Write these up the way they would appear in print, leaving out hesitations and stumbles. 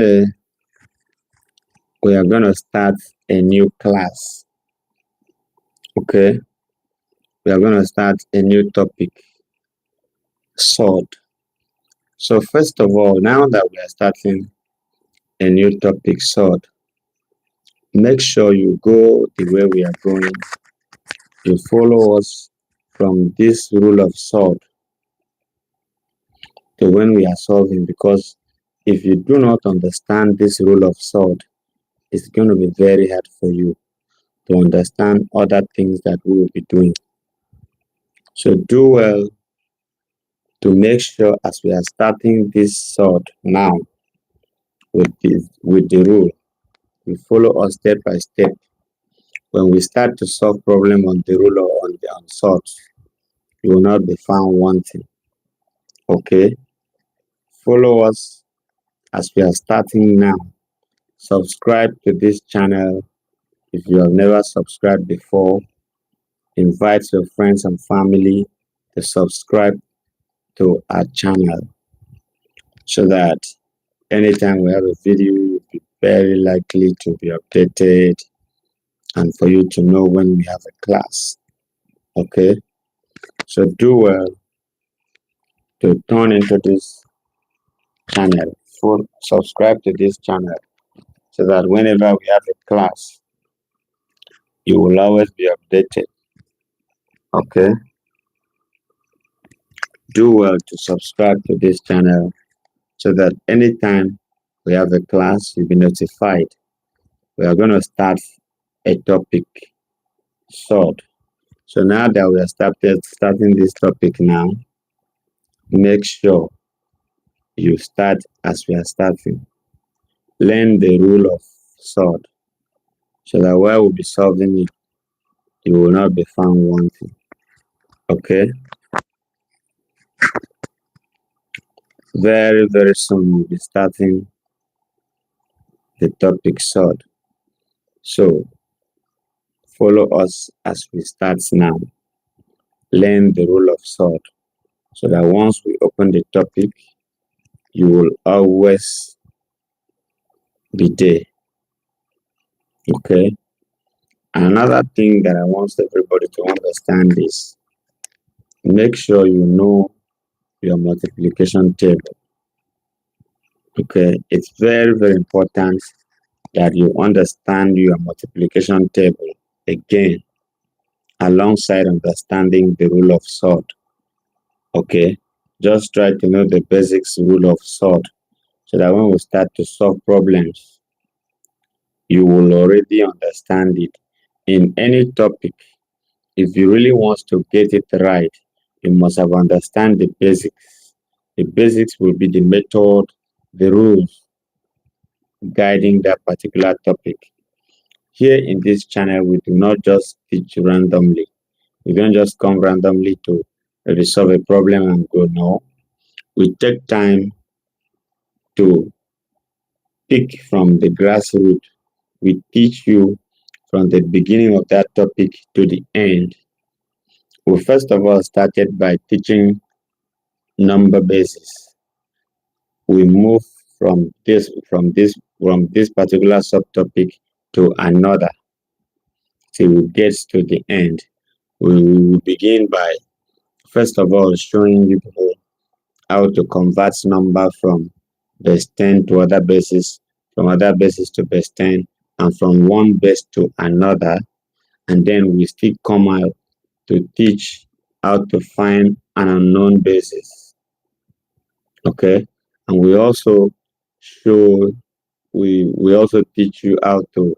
Uh, we are going to start a new class. Okay, we are going to start a new topic, sword. So first of all, now that we are starting a new topic, sword, make sure you go the way we are going. You follow us from this rule of sword to when we are solving, because if you do not understand this rule of sword, it's going to be very hard for you to understand other things that we will be doing. So do well to make sure as we are starting this sword now with the rule, you follow us step by step. When we start to solve problem on the rule or on swords, you will not be found wanting. Okay? Follow us as we are starting now. Subscribe to this channel if you have never subscribed before. Invite your friends and family to subscribe to our channel so that anytime we have a video, you'll be very likely to be updated and for you to know when we have a class. Okay? So do well to turn into this channel. Subscribe to this channel so that whenever we have a class, you will always be updated. Okay? Do well to subscribe to this channel so that anytime we have a class, you'll be notified. We are going to start a topic, sword. So now that we are starting this topic now, make sure you start as we are starting. Learn the rule of sword so that while we'll be solving it, you will not be found wanting. Okay? Very, very soon we'll be starting the topic sword. So follow us as we start now. Learn the rule of sword so that once we open the topic, you will always be there. Okay? Another thing that I want everybody to understand is make sure you know your multiplication table. Okay, it's very, very important that you understand your multiplication table again alongside understanding the rule of sword. Okay, just try to know the basics rule of sword so that when we start to solve problems, you will already understand it. In any topic, if you really want to get it right, you must have understand the basics. The basics will be the method, the rules guiding that particular topic. Here in this channel, we do not just teach randomly. We don't just come randomly to resolve a problem and go. No, we take time to pick from the grassroots. We teach you from the beginning of that topic to the end. We first of all started by teaching number basis. We move from this particular subtopic to another till we get to the end. We will begin by first of all showing you how to convert number from base 10 to other bases, from other bases to base 10, and from one base to another. And then we still come out to teach how to find an unknown basis. Okay, and we also show we also teach you how to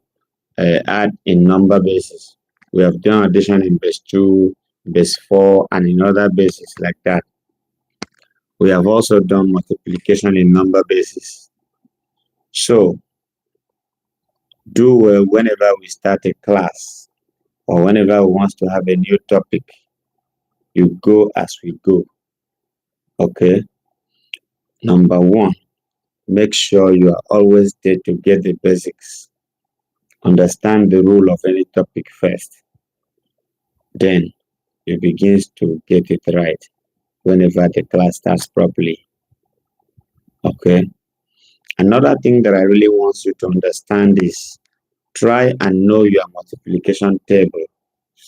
add in number bases. We have done addition in base 2, base 4, and in other bases like that. We have also done multiplication in number bases. So do well whenever we start a class or whenever we want to have a new topic. You go as we go. Okay. Number one, make sure you are always there to get the basics. Understand the rule of any topic first. Then you begin to get it right whenever the class starts properly. Okay. Another thing that I really want you to understand is try and know your multiplication table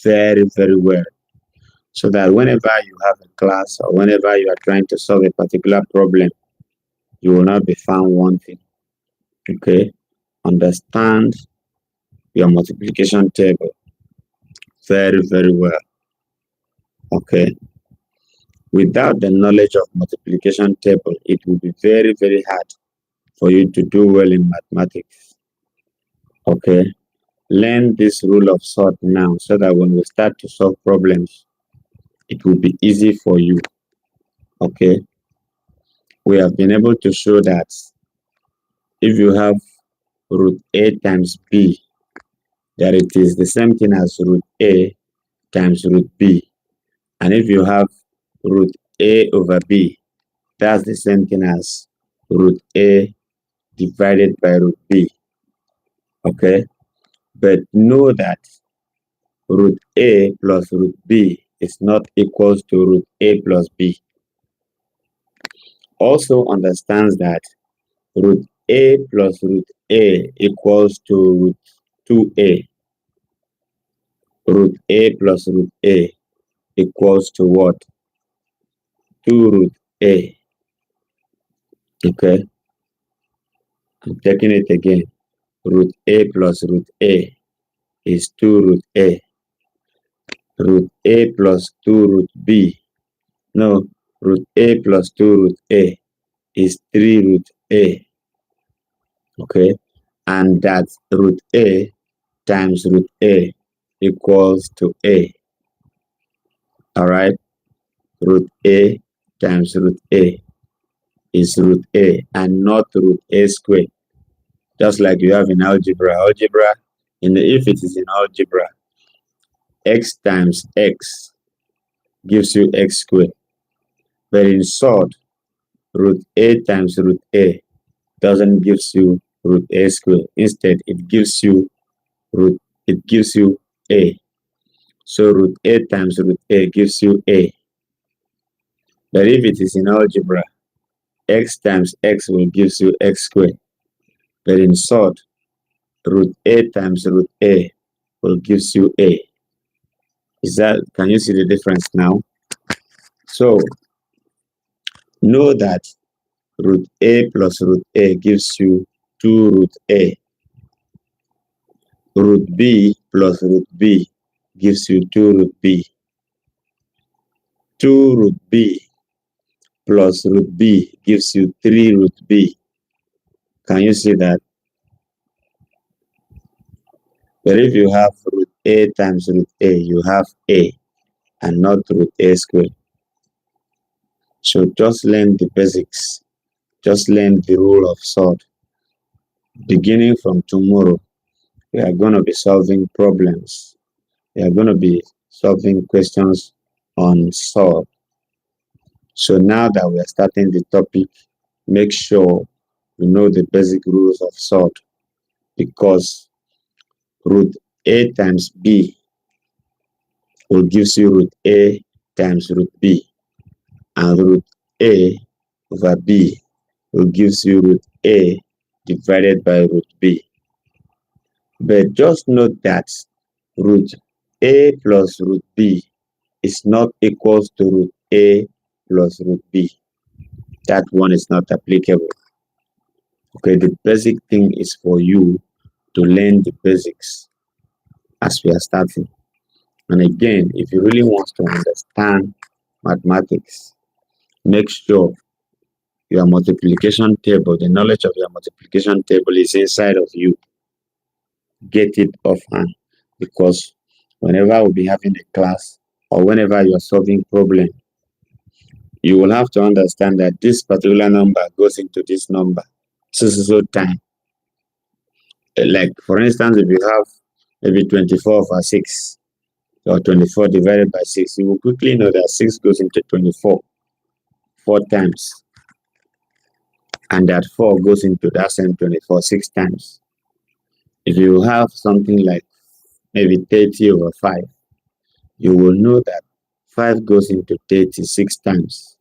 very, very well, so that whenever you have a class or whenever you are trying to solve a particular problem, you will not be found wanting. Okay? Understand your multiplication table very, very well. Okay? Without the knowledge of multiplication table, it will be very, very hard for you to do well in mathematics. Okay? Learn this rule of sort now so that when we start to solve problems, it will be easy for you. Okay? We have been able to show that if you have root a times b, that it is the same thing as root a times root b. And if you have root a over b, that's the same thing as root a divided by root b. Okay? But know that root a plus root b is not equals to root a plus b. Also understands that root a plus root a equals to root 2a. Root a plus root a equals to what? 2 root a. Okay, I'm taking it again. Root a plus root a is 2 root a. Root a plus 2 root b. No, root a plus 2 root a is 3 root a. Okay, and that root a times root a equals to a. All right, root a times root a is root a and not root a squared. Just like you have in algebra. If it is in algebra, x times x gives you x squared. But in sort, root a times root a doesn't give you root a squared. Instead, it gives you a. So root a times root a gives you a. But if it is in algebra, x times x will give you x squared. But in sort, root a times root a will give you a. Can you see the difference now? So know that root a plus root a gives you 2 root a. Root b plus root b gives you 2 root b. 2 root b plus root b gives you 3 root b. Can you see that? But if you have root a times root a, you have a and not root a squared. So just learn the basics. Just learn the rule of sort. Beginning from tomorrow, we are going to be solving problems. We are going to be solving questions on sort. So now that we are starting the topic, make sure you know the basic rules of sort, because root a times b will give you root a times root b, and root a over b will give you root a divided by root b. But just note that root a plus root b is not equals to root a plus root b. That one is not applicable. Okay, the basic thing is for you to learn the basics as we are starting. And again, if you really want to understand mathematics, make sure your multiplication table, the knowledge of your multiplication table is inside of you. Get it offhand, because whenever we'll be having a class or whenever you're solving problem, you will have to understand that this particular number goes into this number so time. Like for instance, if you have maybe 24 over 6 or 24 divided by 6, you will quickly know that 6 goes into 24 4 times, and that 4 goes into that same 24 6 times. If you have something like maybe 30 over 5, you will know that 5 goes into 30 6 times.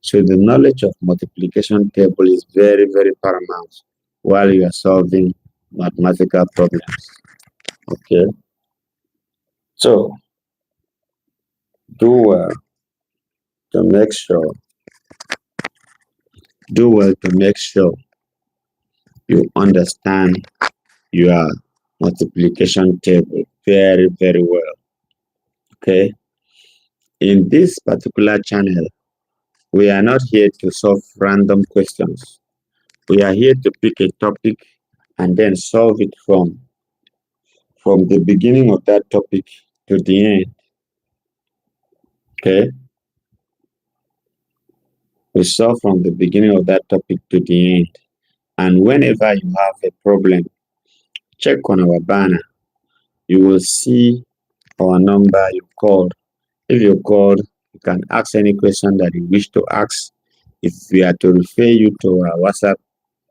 So the knowledge of multiplication table is very, very paramount while you are solving mathematical problems. Okay. So do well to make sure, do well to make sure you understand your multiplication table very, very well. Okay. In this particular channel, we are not here to solve random questions. We are here to pick a topic and then solve it from the beginning of that topic to the end. Okay. We solve from the beginning of that topic to the end. And whenever you have a problem, check on our banner. You will see our number you called. If you called, you can ask any question that you wish to ask. If we are to refer you to our WhatsApp,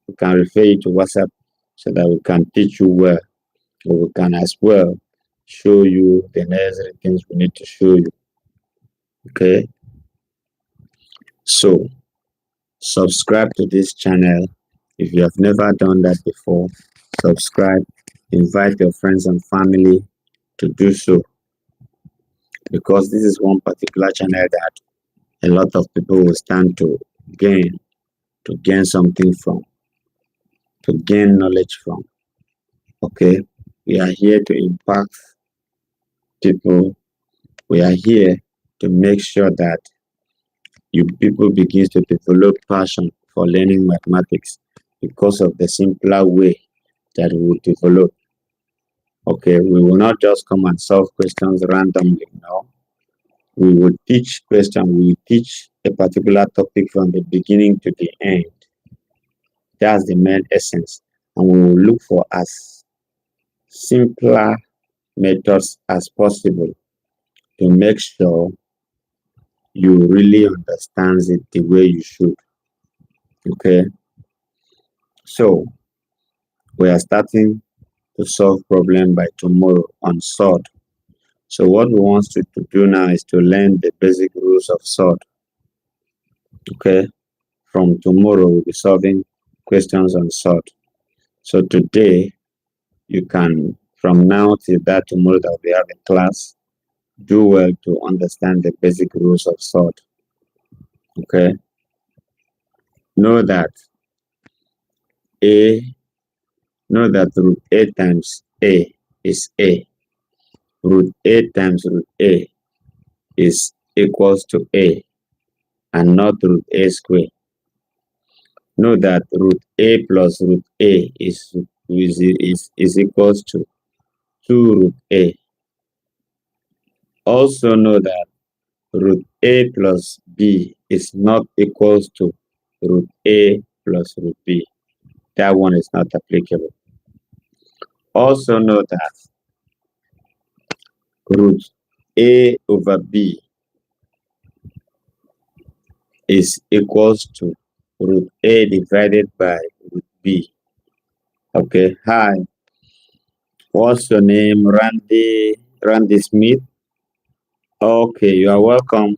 we can refer you to WhatsApp so that we can teach you well. Or we can as well show you the necessary things we need to show you. Okay. So subscribe to this channel. If you have never done that before, subscribe, invite your friends and family to do so, because this is one particular channel that a lot of people will stand to gain something from, to gain knowledge from. Okay, we are here to impact people. We are here to make sure that you people begin to develop passion for learning mathematics because of the simpler way that we will develop. Okay, we will not just come and solve questions randomly. No, we will teach question. We will teach a particular topic from the beginning to the end. That's the main essence, and we will look for as simpler methods as possible to make sure you really understand it the way you should. Okay, so we are starting to solve problem by tomorrow on Surds. So what we want to do now is to learn the basic rules of Surds. Okay, from tomorrow we'll be solving questions on Surds. So today you can, from now till that tomorrow that we have a class, do well to understand the basic rules of Surds. Okay, know that a know that root a times a is a. Root a times root a is equals to a and not root a square. Know that root a plus root a is equals to 2 root a. Also know that root a plus b is not equals to root a plus root b. That one is not applicable. Also know that root a over b is equals to root a divided by root b. Okay, hi. What's your name? Randy Smith? Okay, you are welcome.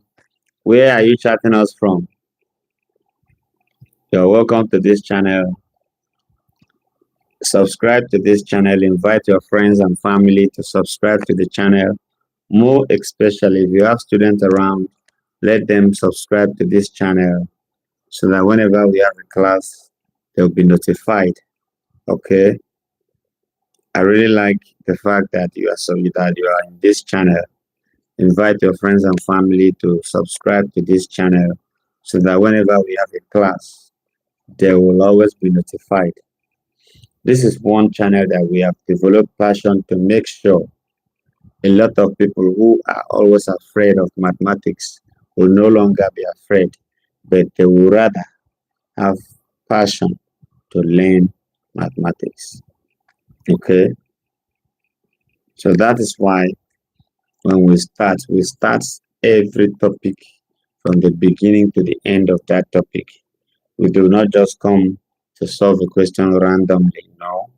Where are you chatting us from? You're welcome to this channel. Subscribe to this channel. Invite your friends and family to subscribe to the channel. More especially if you have students around, let them subscribe to this channel so that whenever we have a class, they'll be notified. Okay. I really like the fact that you are in this channel. Invite your friends and family to subscribe to this channel so that whenever we have a class, they will always be notified. This is one channel that we have developed passion to make sure a lot of people who are always afraid of mathematics will no longer be afraid, but they will rather have passion to learn mathematics. Okay, so that is why when we start every topic from the beginning to the end of that topic. We do not just come to solve a question randomly. No,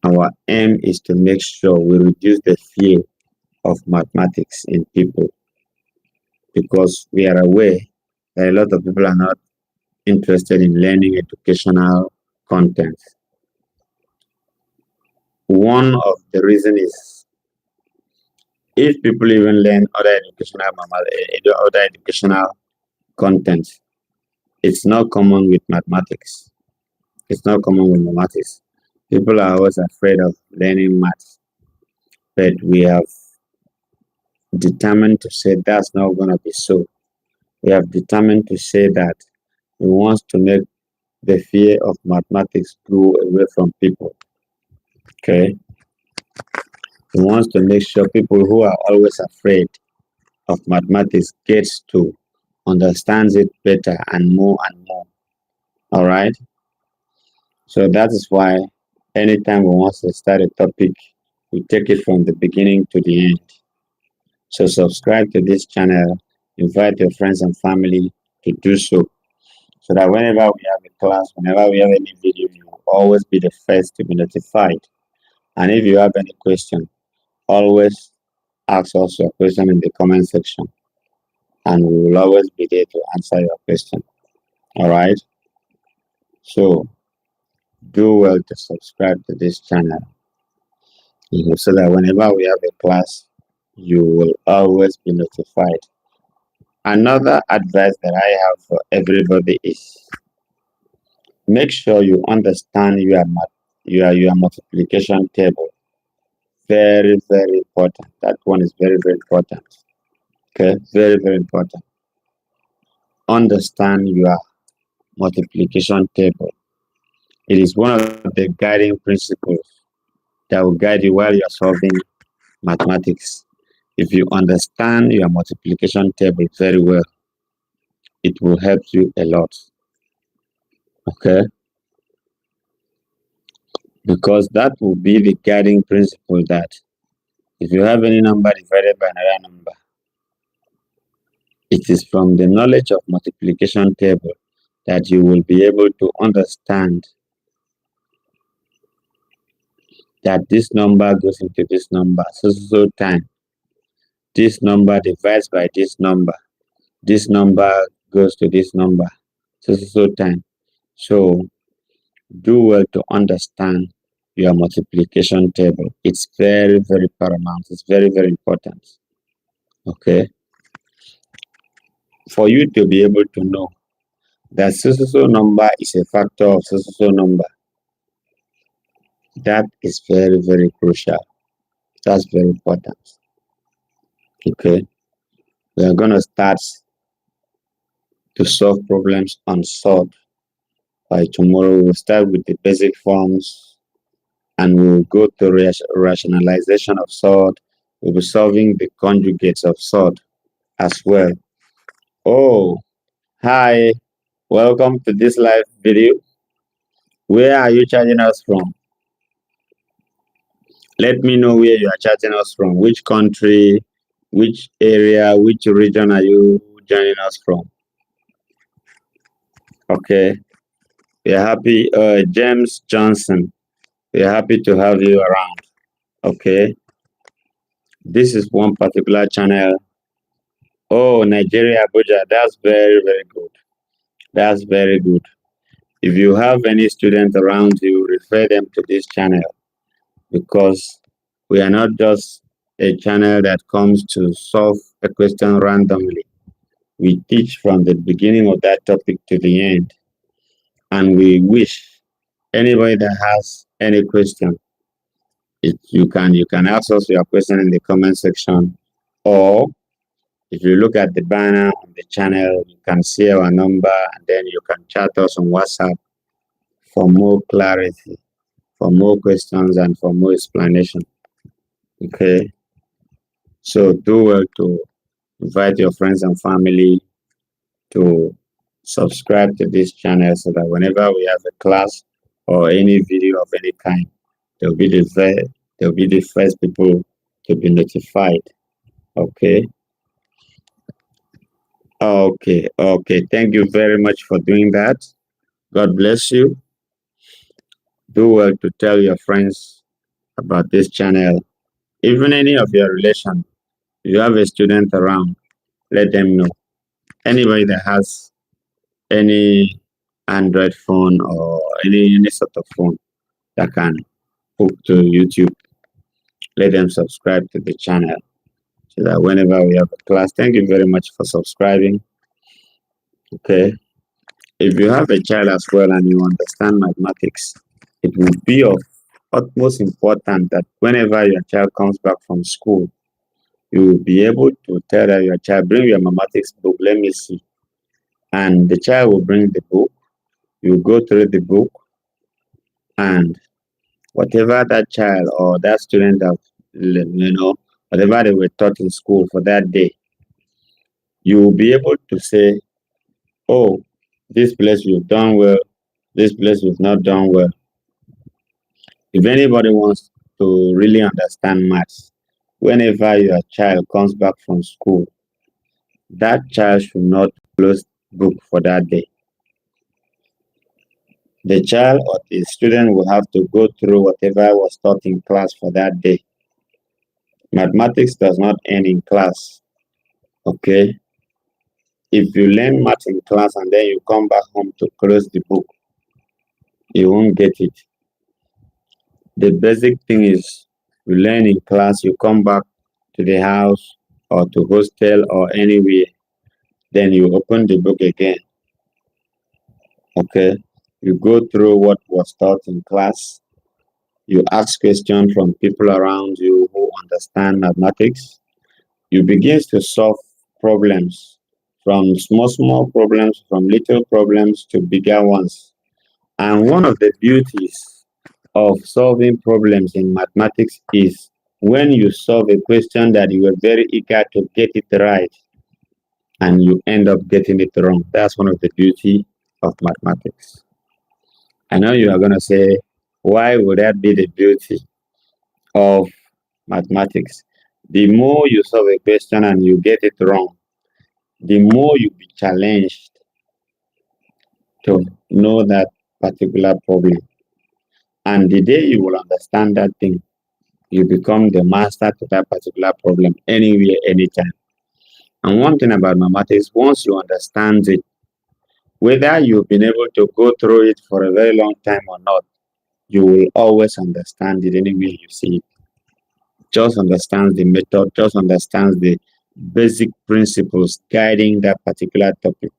our aim is to make sure we reduce the fear of mathematics in people, because we are aware that a lot of people are not interested in learning educational content. One of the reasons is if people even learn other educational content, it's not common with mathematics. It's not common with mathematics. People are always afraid of learning maths, but we have determined to say that's not going to be so. We have determined to say that we want to make the fear of mathematics go away from people. Okay, we want to make sure people who are always afraid of mathematics gets to understands it better and more and more. All right. So that is why anytime we want to start a topic, we take it from the beginning to the end. So subscribe to this channel, invite your friends and family to do so that whenever we have a class, whenever we have any video, you will always be the first to be notified. And if you have any question, always ask us your question in the comment section, and we will always be there to answer your question. All right. So do well to subscribe to this channel, so that whenever we have a class, you will always be notified. Another advice that I have for everybody is make sure you understand your multiplication table. Very, very important. That one is very, very important. Okay, very, very important. Understand your multiplication table. It is one of the guiding principles that will guide you while you are solving mathematics. If you understand your multiplication table very well, it will help you a lot. Okay, because that will be the guiding principle that if you have any number divided by another number, it is from the knowledge of multiplication table that you will be able to understand that this number goes into this number so time. This number divides by this number. This number goes to this number so time. So do well to understand your multiplication table. It's very, very paramount. It's very, very important. Okay. For you to be able to know that so number is a factor of so number, that is very, very crucial. That's very important. Okay. We are going to start to solve problems on Surds by tomorrow. We'll start with the basic forms and we'll go to rationalization of Surds. We'll be solving the conjugates of Surds as well. Oh, hi. Welcome to this live video. Where are you charging us from? Let me know where you are charging us from. Which country, which area, which region are you joining us from? Okay. We are happy. James Johnson. We are happy to have you around. Okay. This is one particular channel. Oh, Nigeria, Abuja. That's very, very good. That's very good. If you have any students around you, refer them to this channel, because we are not just a channel that comes to solve a question randomly. We teach from the beginning of that topic to the end. And we wish anybody that has any question, you can ask us your question in the comment section, or if you look at the banner on the channel, you can see our number, and then you can chat us on WhatsApp for more clarity, for more questions, and for more explanation. Okay. So do well to invite your friends and family to subscribe to this channel, so that whenever we have a class or any video of any kind, they'll be the first people to be notified. Okay. Okay. Thank you very much for doing that. God bless you. Do well to tell your friends about this channel. Even any of your relation, if you have a student around, let them know. Anybody that has any Android phone or any sort of phone that can hook to YouTube, let them subscribe to the channel so that whenever we have a class, thank you very much for subscribing. Okay. If you have a child as well and you understand mathematics, it will be of utmost importance that whenever your child comes back from school, you will be able to tell that your child, bring your mathematics book, let me see. And the child will bring the book, you go through the book, and whatever that child or that student have, whatever they were taught in school for that day, you will be able to say, oh, this place you've done well, this place you've not done well. If anybody wants to really understand maths, whenever your child comes back from school, that child should not close book for that day. The child or the student will have to go through whatever was taught in class for that day. Mathematics does not end in class. Okay? If you learn math in class and then you come back home to close the book, you won't get it. The basic thing is you learn in class, you come back to the house or to hostel or anywhere, then you open the book again. Okay? You go through what was taught in class, you ask questions from people around you who understand mathematics, you begin to solve problems from small problems, from little problems to bigger ones. And one of the beauties of solving problems in mathematics is when you solve a question that you were very eager to get it right and you end up getting it wrong. That's one of the beauty of mathematics. I know you are going to say, why would that be the beauty of mathematics? The more you solve a question and you get it wrong, the more you be challenged to know that particular problem. And the day you will understand that thing, you become the master to that particular problem anywhere, anytime. And one thing about mathematics, once you understand it, whether you've been able to go through it for a very long time or not, you will always understand it anywhere you see it. Just understands the method, just understands the basic principles guiding that particular topic.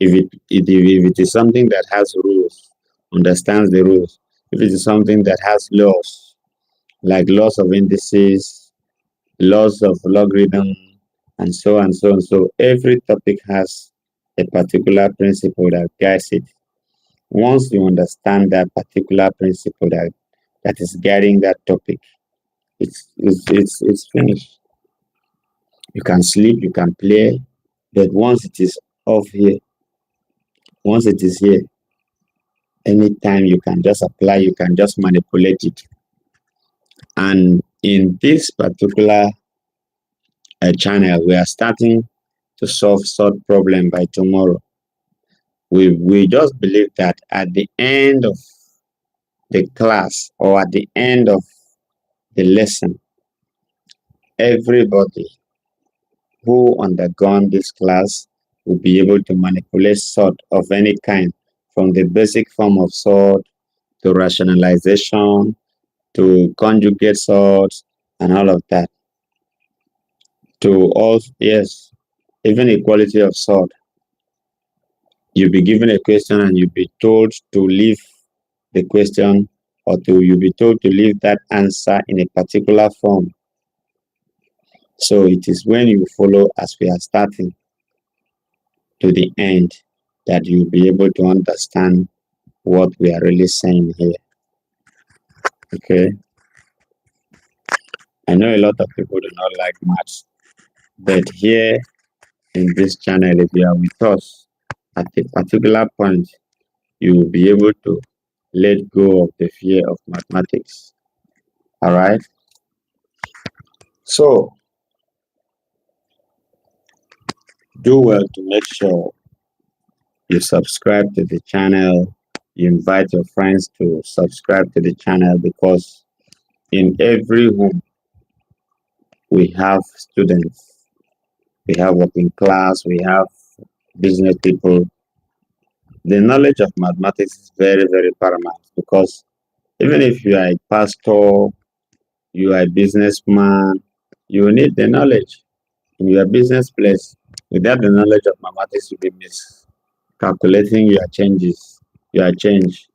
If it is something that has rules, understands the rules. If it is something that has laws, like laws of indices, laws of logarithm, and so on and so on. So every topic has a particular principle that guides it. Once you understand that particular principle that is guiding that topic, it's finished. You can sleep, you can play, but once it is off here, once it is here, anytime you can just apply, you can just manipulate it. And in this particular channel, we are starting to solve short problem by tomorrow. We just believe that at the end of the class or at the end of the lesson, everybody who undergone this class will be able to manipulate sort of any kind, from the basic form of sort to rationalization to conjugate sorts and all of that. To all, yes, even equality of sort. You'll be given a question and you'll be told to leave the question, or you'll be told to leave that answer in a particular form. So it is when you follow as we are starting to the end that you'll be able to understand what we are really saying here. Okay. I know a lot of people do not like maths, but here in this channel, if you are with us at a particular point, you will be able to let go of the fear of mathematics. All right. So do well to make sure you subscribe to the channel. You invite your friends to subscribe to the channel, because in every home we have students. We have working class. We have business people, the knowledge of mathematics is very, very paramount because even if you are a pastor, you are a businessman, you need the knowledge in your business place. Without the knowledge of mathematics, you'll be miscalculating your change,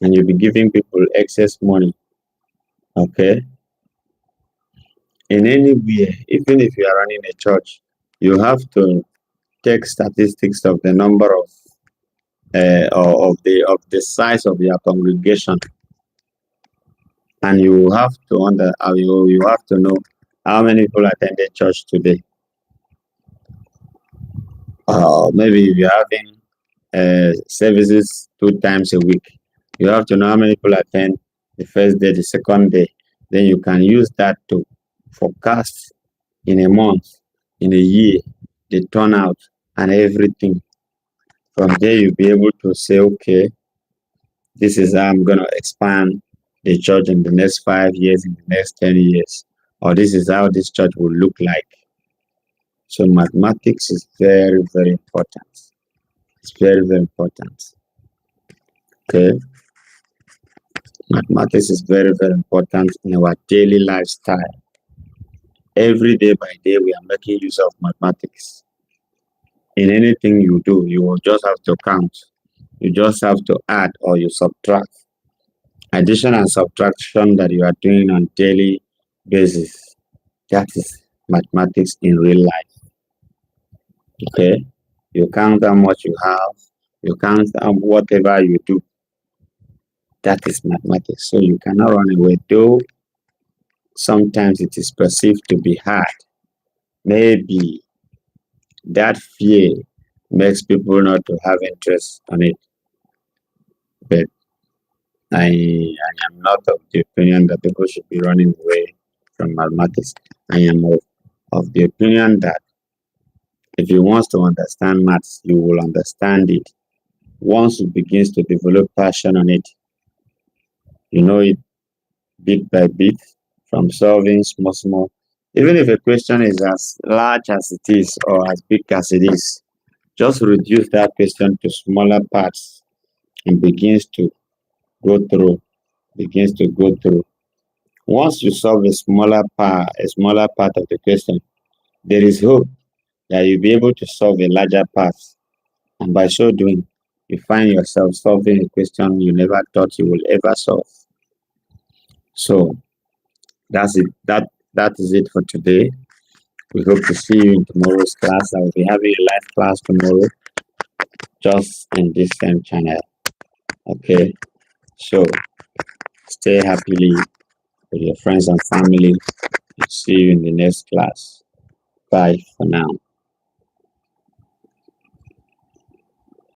and you'll be giving people excess money. Okay, in any way, even if you are running a church, you have to take statistics of the number of the size of your congregation, and you have to you have to know how many people attended church today. Maybe you're having services 2 times a week. You have to know how many people attend the first day, the second day. Then you can use that to forecast in a month, in a year, the turnout and everything. From there, you'll be able to say, okay, this is how I'm going to expand the church in the next 5 years, in the next 10 years, or this is how this church will look like. So mathematics is very, very important. It's very, very important. Okay. Mathematics is very, very important in our daily lifestyle. Every day by day, we are making use of mathematics. In anything you do, you will just have to count. You just have to add or you subtract. Addition and subtraction that you are doing on daily basis, that is mathematics in real life. Okay? You count how much you have, you count whatever you do. That is mathematics. So you cannot run away, though sometimes it is perceived to be hard. Maybe that fear makes people not to have interest on it. But I am not of the opinion that people should be running away from mathematics. I am of the opinion that if you want to understand maths, you will understand it. Once you begin to develop passion on it, you know it bit by bit from solving small. Even if a question is as large as it is or as big as it is, just reduce that question to smaller parts and go through, begins to go through. Once you solve a smaller part of the question, there is hope that you'll be able to solve a larger part. And by so doing, you find yourself solving a question you never thought you will ever solve. So that's it. That is it for today. We hope to see you in tomorrow's class. I will be having a live class tomorrow, just in this same channel. Okay. So stay happily with your friends and family. See you in the next class. Bye for now.